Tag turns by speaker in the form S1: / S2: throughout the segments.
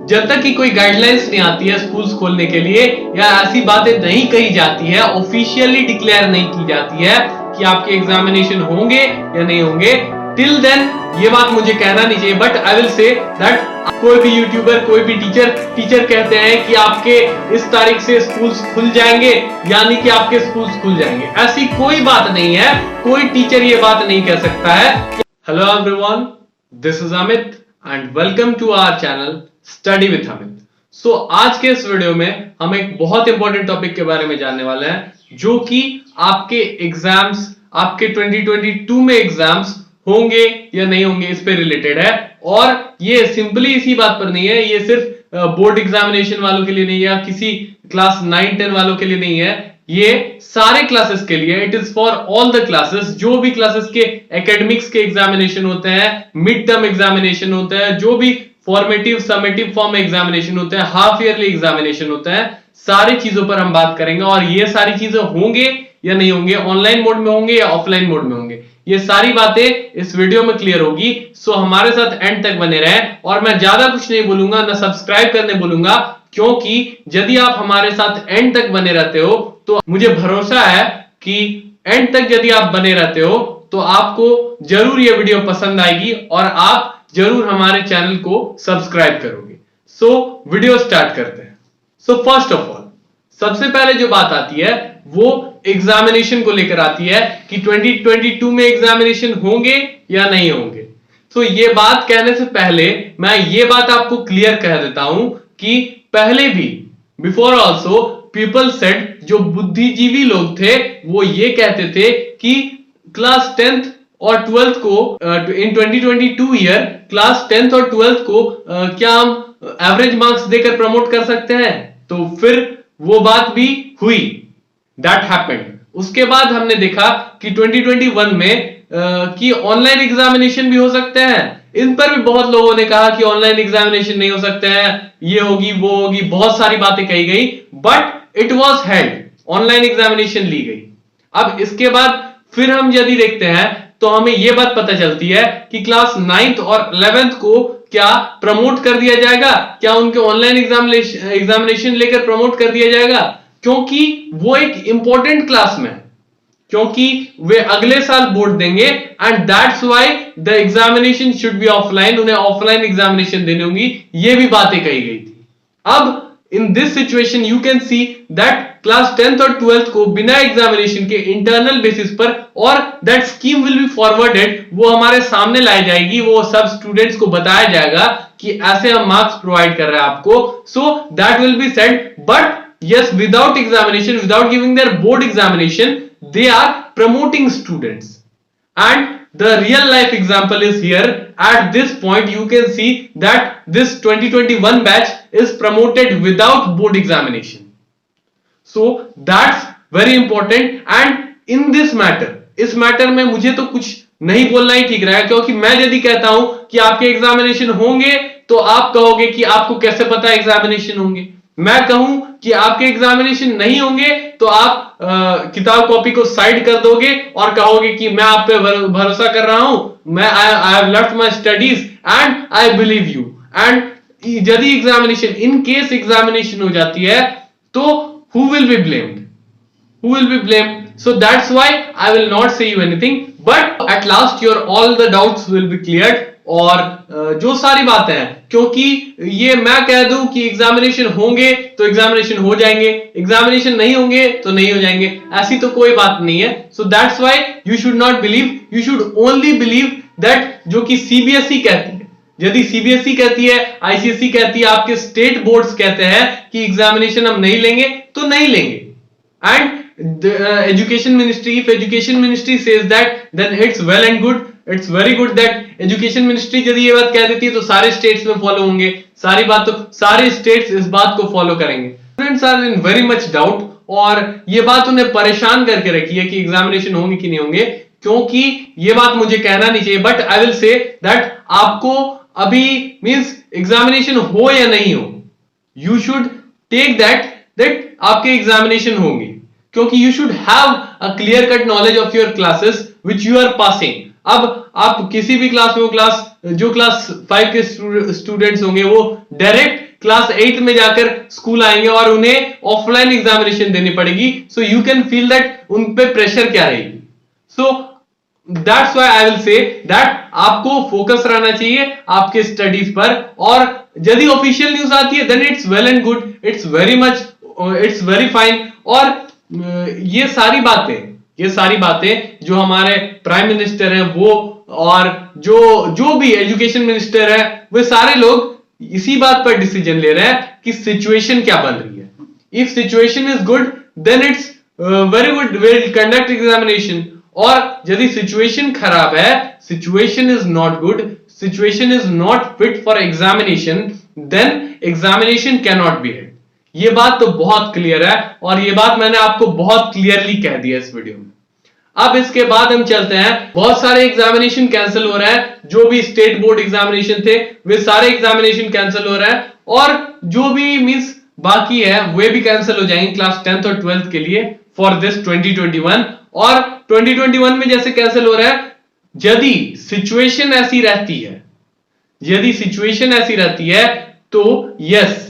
S1: जब तक कि कोई गाइडलाइंस नहीं आती है स्कूल्स खोलने के लिए या ऐसी बातें नहीं कही जाती है, ऑफिशियली डिक्लेयर नहीं की जाती है कि आपके एग्जामिनेशन होंगे या नहीं होंगे, टिल देन ये बात मुझे कहना नहीं चाहिए। But I will say that कोई भी यूट्यूबर, कोई भी टीचर कहते हैं कि आपके इस तारीख से स्कूल्स खुल जाएंगे, यानी कि आपके स्कूल्स खुल जाएंगे। ऐसी कोई बात नहीं है, कोई टीचर ये बात नहीं कह सकता है। Hello everyone, this is Amit and welcome to our channel study with Amit. So आज के इस वीडियो में हम एक बहुत इंपॉर्टेंट टॉपिक के बारे में जानने वाले हैं, जो कि आपके एग्जाम्स, आपके 2022 में एग्जाम्स होंगे या नहीं होंगे इस पे रिलेटेड है। और ये सिंपली इसी बात पर नहीं है, ये सिर्फ बोर्ड एग्जामिनेशन वालों के लिए नहीं है या किसी क्लास 9-10 वालों के लिए नहीं है, ये सारे क्लासेस के लिए। It is for all the classes. जो भी क्लासेस के एकेडमिक्स के एग्जामिनेशन होते हैं, मिड टर्म एग्जामिनेशन होते हैं, जो भी फॉर्मेटिव समेटिव फॉर्म एग्जामिनेशन होते हैं, हाफ ईयरली एग्जामिनेशन होते हैं, सारी चीजों पर हम बात करेंगे। और ये सारी चीजें होंगे या नहीं होंगे, ऑनलाइन मोड में होंगे या ऑफलाइन मोड में होंगे, ये सारी बातें इस वीडियो में क्लियर होगी। सो हमारे साथ एंड तक बने रहें। और मैं ज्यादा कुछ नहीं बोलूंगा, ना सब्सक्राइब करने बोलूंगा, क्योंकि यदि आप हमारे साथ एंड तक बने रहते हो तो मुझे भरोसा है कि एंड तक यदि आप बने रहते हो तो आपको जरूर ये वीडियो पसंद आएगी और आप जरूर हमारे चैनल को सब्सक्राइब करोगे। सो वीडियो स्टार्ट करते हैं। सो फर्स्ट ऑफ ऑल, सबसे पहले जो बात आती है वो एग्जामिनेशन को लेकर आती है कि 2022 में एग्जामिनेशन होंगे या नहीं होंगे। तो ये बात कहने से पहले मैं ये बात आपको क्लियर कह देता हूं कि पहले भी, बिफोर ऑल्सो, पीपल सेड, जो बुद्धिजीवी लोग थे वो ये कहते थे कि क्लास 10th और 12th को इन 2022 ईयर क्लास 10th और 12th को क्या हम एवरेज मार्क्स देकर प्रमोट कर सकते हैं। तो फिर वो बात भी हुई, दैट हैपेंड। उसके बाद हमने देखा कि 2021 में कि ऑनलाइन एग्जामिनेशन भी हो सकते हैं। इन पर भी बहुत लोगों ने कहा कि ऑनलाइन एग्जामिनेशन नहीं हो सकते हैं, ये होगी वो होगी, बहुत सारी बातें कही गई, but it was held, online examination ली गई। अब इसके बाद फिर हम यदि देखते हैं तो हमें यह बात पता चलती है कि क्लास 9th और 11th को क्या प्रमोट कर दिया जाएगा, क्या उनके ऑनलाइन एग्जामिनेशन लेकर प्रमोट कर दिया जाएगा, क्योंकि वो एक इंपॉर्टेंट क्लास में, क्योंकि वे अगले साल बोर्ड देंगे and that's why the examination should be offline. उन्हें ऑफलाइन एग्जामिनेशन देनी होंगी, ये भी बातें कही गई थी। अब in this situation you can see that class 10th और 12th को बिना एग्जामिनेशन के इंटरनल बेसिस पर, और that scheme will be forwarded, वो हमारे सामने लाई जाएगी, वो सब स्टूडेंट्स को बताया जाएगा कि ऐसे हम मार्क्स प्रोवाइड कर रहे हैं आपको। So that will be said, but yes, without examination, without giving their board examination, they are promoting students. And the real life example is here. At this point you can see that this 2021 batch is promoted without board examination. So that's very important. And in this matter, इस matter में मुझे तो कुछ नहीं बोलना ही ठीक रहेगा, क्योंकि मैं यदि कहता हूं कि आपके एग्जामिनेशन होंगे तो आप कहोगे कि आपको कैसे पता एग्जामिनेशन होंगे। मैं कहूं कि आपके एग्जामिनेशन नहीं होंगे तो आप किताब कॉपी को साइड कर दोगे और कहोगे कि मैं आप पे भरोसा कर रहा हूं, मैं I have left my studies and I believe you. And यदि एग्जामिनेशन, इन केस एग्जामिनेशन हो जाती है तो who will be blamed, who will be blamed? So that's why I will not say you anything, but at last your all the doubts will be cleared। और जो सारी बातें हैं, क्योंकि ये मैं कह दूं कि एग्जामिनेशन होंगे तो एग्जामिनेशन हो जाएंगे, एग्जामिनेशन नहीं होंगे तो नहीं हो जाएंगे, ऐसी तो कोई बात नहीं है। सो that's why you should not believe, you should only believe that जो कि सीबीएसई कहती है। यदि सीबीएसई कहती है, आईसीएसई कहती है, आपके स्टेट बोर्ड्स कहते हैं कि एग्जामिनेशन हम नहीं लेंगे तो नहीं लेंगे। And the education ministry, if education ministry says that, then it's well and good, it's very good that education ministry यदि ये बात कह देती है तो सारे स्टेट्स में फॉलो होंगे, सारी बात तो सारे स्टेट्स इस बात को फॉलो करेंगे। Students are in very much doubt, और ये बात उन्हें परेशान करके रखी है कि एग्जामिनेशन होंगे कि नहीं होंगे, क्योंकि ये बात मुझे कहना नहीं चाहिए, but I will say that आपको अभी मींस एग्जामिनेशन हो या नहीं हो, यू शुड टेक दैट आपके एग्जामिनेशन होंगे, क्योंकि you should have a clear cut knowledge of your classes which you are passing. अब आप किसी भी क्लास में, क्लास 5 के स्टूडेंट्स होंगे वो डायरेक्ट क्लास 8 में जाकर स्कूल आएंगे और उन्हें ऑफलाइन एग्जामिनेशन देनी पड़ेगी। So you can feel that उन पे प्रेशर क्या रहेगी। सो that's why I will say that आपको फोकस रहना चाहिए आपके स्टडीज पर, और यदि ऑफिशियल न्यूज आती है then it's well and good, it's very fine. और ये सारी बातें जो हमारे प्राइम मिनिस्टर हैं वो, और जो भी एजुकेशन मिनिस्टर है, वे सारे लोग इसी बात पर डिसीजन ले रहे हैं कि सिचुएशन क्या बन रही है। If situation is good then it's very good, will conduct examination. और यदि सिचुएशन खराब है, situation is not good, situation is not fit for examination, then examination can not be held. ये बात तो बहुत क्लियर है, और ये बात मैंने आपको बहुत क्लियरली कह दी है इस वीडियो में। अब इसके बाद हम चलते हैं, बहुत सारे एग्जामिनेशन कैंसिल हो रहे हैं, जो भी स्टेट बोर्ड एग्जामिनेशन थे वे सारे एग्जामिनेशन कैंसिल हो रहे हैं, और जो भी मींस बाकी है वे भी कैंसिल हो जाएंगे क्लास 10th और 12th के लिए फॉर दिस 2021। और 2021 में जैसे कैंसिल हो रहा है, यदि सिचुएशन ऐसी रहती है तो yes,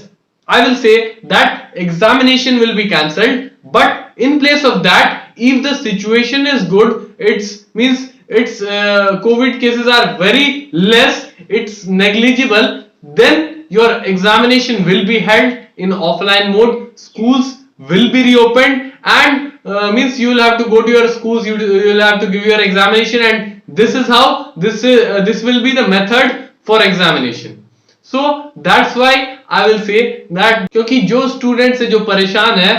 S1: I will say that examination will be cancelled, but in place of that, if the situation is good, its COVID cases are very less, it's negligible, then your examination will be held in offline mode. Schools will be reopened, and means you will have to go to your schools, you will have to give your examination, and this is how this will be the method for examination. So that's why I will say that, क्योंकि जो students जो परेशान है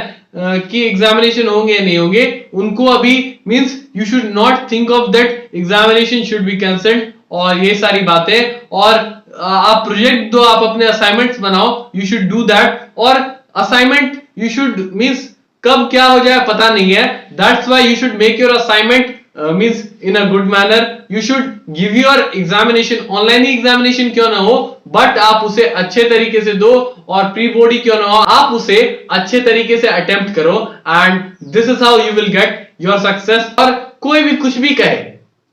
S1: कि examination होंगे या नहीं होंगे, उनको अभी means you should not think of that examination should be cancelled और ये सारी बातें। और आप प्रोजेक्ट दो, आप अपने असाइनमेंट्स बनाओ, यू शुड डू दैट। और असाइनमेंट यू शुड मींस कब क्या हो जाए पता नहीं है, that's why you should make your assignment means in a good manner. You should give your examination, online he examination क्यों ना हो, बट आप उसे अच्छे तरीके से दो, और प्री बोर्ड ही क्यों ना हो, आप उसे अच्छे तरीके से अटेम्प्ट करो, and this is how you will get your success. और कोई भी कुछ भी कहे,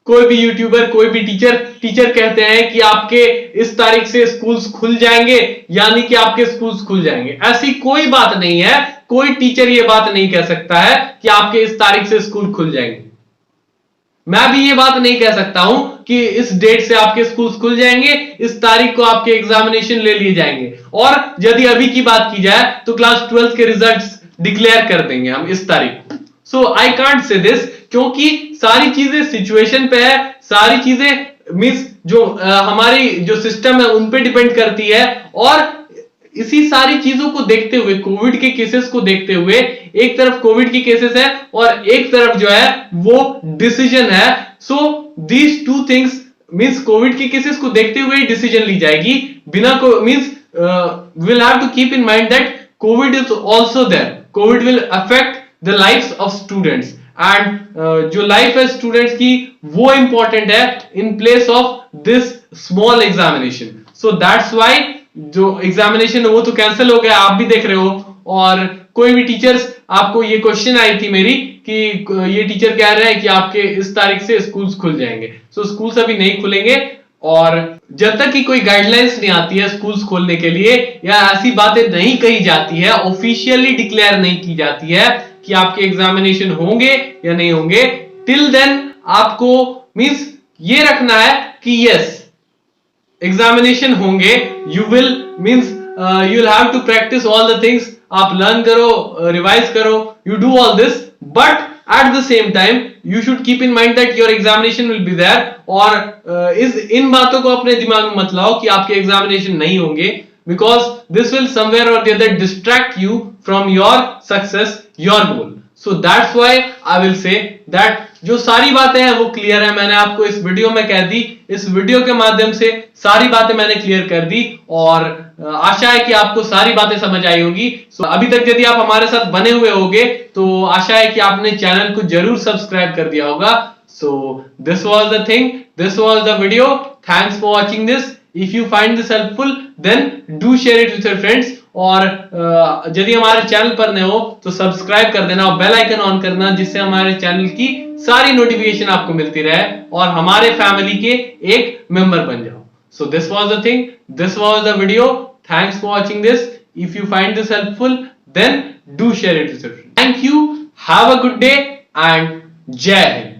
S1: कोई भी यूट्यूबर, कोई भी टीचर कहते हैं कि आपके इस तारीख से स्कूल्स खुल जाएंगे, यानी कि आपके स्कूल्स खुल जाएंगे, ऐसी कोई बात नहीं है। कोई टीचर ये बात नहीं कह सकता है कि आपके इस तारीख से स्कूल खुल जाएंगे। मैं भी ये बात नहीं कह सकता हूं कि इस डेट से आपके स्कूल्स खुल जाएंगे, इस तारीख को आपके एग्जामिनेशन ले लिए जाएंगे। और यदि अभी की बात की जाए तो क्लास 12 के रिजल्ट्स डिक्लेयर कर देंगे हम इस तारीख को। सो आई कांट से दिस, क्योंकि सारी चीजें सिचुएशन पे है, सारी चीजें मींस जो हमारी जो सिस्टम है उन पे डिपेंड करती है। और इसी सारी चीजों को देखते हुए, कोविड के केसेस को देखते हुए, एक तरफ कोविड की केसेस है और एक तरफ जो है वो डिसीजन है। So these two things means covid के केसेस को देखते हुए डिसीजन ली जाएगी, बिना को means will have to keep in mind that covid is also there, covid will affect the lives of students, and जो लाइफ है स्टूडेंट्स की वो इंपॉर्टेंट है in place of this small examination. So that's why जो examination है वो तो cancel हो गया, आप भी देख रहे हो। और कोई भी टीचर्स, आपको ये क्वेश्चन आई थी मेरी कि ये टीचर कह रहे हैं कि आपके इस तारीख से स्कूल्स खुल जाएंगे। सो स्कूल्स अभी नहीं खुलेंगे, और जब तक कि कोई गाइडलाइंस नहीं आती है स्कूल्स खोलने के लिए, या ऐसी बातें नहीं कही जाती है, ऑफिशियली डिक्लेयर नहीं की जाती है कि आपके एग्जामिनेशन होंगे या नहीं होंगे, टिल देन आपको मींस ये रखना है कि यस एग्जामिनेशन होंगे, you will means you will have to practice all the things, आप लर्न करो, रिवाइज करो, you do all this, but at the same time you should keep in mind that your examination will be there. और इन बातों को अपने दिमाग में मत लाओ कि आपके एग्जामिनेशन नहीं होंगे, बिकॉज दिस विल समवेयर और the other distract you from your success, your goal. So that's why I will say that जो सारी बातें हैं वो क्लियर है, मैंने आपको इस वीडियो में कह दी, इस वीडियो के माध्यम से सारी बातें मैंने क्लियर कर दी, और आशा है कि आपको सारी बातें समझ आई होंगी। सो अभी तक यदि आप हमारे साथ बने हुए होंगे तो आशा है कि आपने चैनल को जरूर सब्सक्राइब कर दिया होगा। So this was the thing, this was the video, thanks for watching this. If you find this helpful then do share it with your friends, और यदि हमारे चैनल पर नए हो तो सब्सक्राइब कर देना और बेल आइकन ऑन करना, जिससे हमारे चैनल की सारी नोटिफिकेशन आपको मिलती रहे और हमारे फैमिली के एक मेंबर बन जाओ। सो this was the thing, this was the video, Thanks for watching this. If you find this helpful, then do share it with your friends. Thank you. Have a good day and Jai Hind.